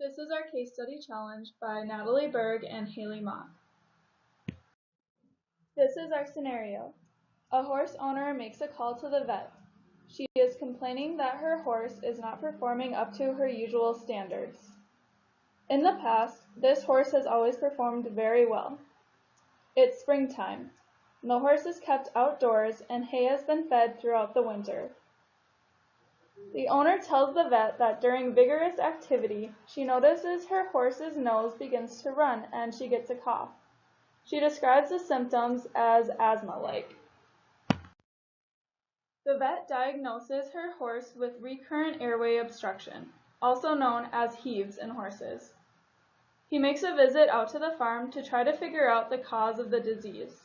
This is our case study challenge by Natalie Berg and Haley Mock. This is our scenario. A horse owner makes a call to the vet. She is complaining that her horse is not performing up to her usual standards. In the past, this horse has always performed very well. It's springtime. The horse is kept outdoors and hay has been fed throughout the winter. The owner tells the vet that during vigorous activity, she notices her horse's nose begins to run and she gets a cough. She describes the symptoms as asthma-like. The vet diagnoses her horse with recurrent airway obstruction, also known as heaves in horses. He makes a visit out to the farm to try to figure out the cause of the disease.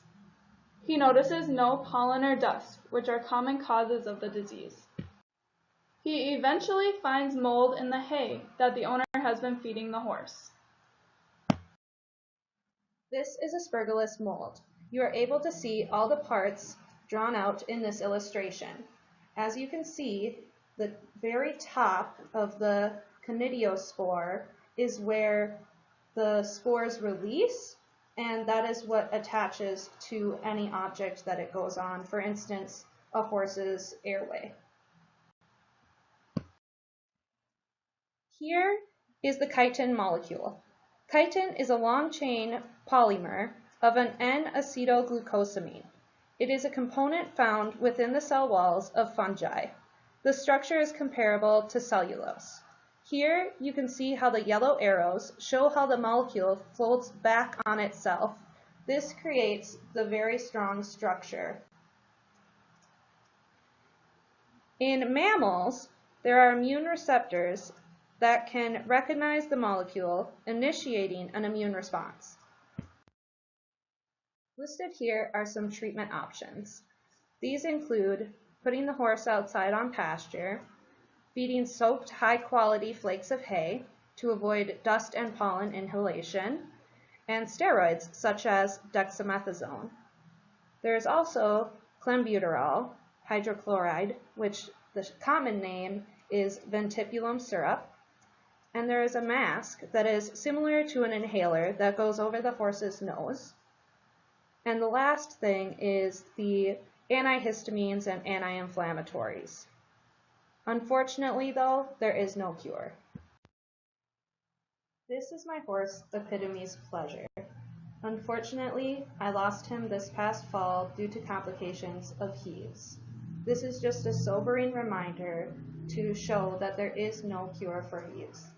He notices no pollen or dust, which are common causes of the disease. He eventually finds mold in the hay that the owner has been feeding the horse. This is aspergillus mold. You are able to see all the parts drawn out in this illustration. As you can see, the very top of the conidiospore is where the spores release, and that is what attaches to any object that it goes on, for instance, a horse's airway. Here is the chitin molecule. Chitin is a long-chain polymer of an N-acetylglucosamine. It is a component found within the cell walls of fungi. The structure is comparable to cellulose. Here you can see how the yellow arrows show how the molecule folds back on itself. This creates the very strong structure. In mammals, there are immune receptors that can recognize the molecule, initiating an immune response. Listed here are some treatment options. These include putting the horse outside on pasture, feeding soaked high-quality flakes of hay to avoid dust and pollen inhalation, and steroids such as dexamethasone. There is also clenbuterol hydrochloride, which the common name is ventipulum syrup, and there is a mask that is similar to an inhaler that goes over the horse's nose. And the last thing is the antihistamines and anti-inflammatories. Unfortunately, though, there is no cure. This is my horse, Epitome's Pleasure. Unfortunately, I lost him this past fall due to complications of heaves. This is just a sobering reminder to show that there is no cure for heaves.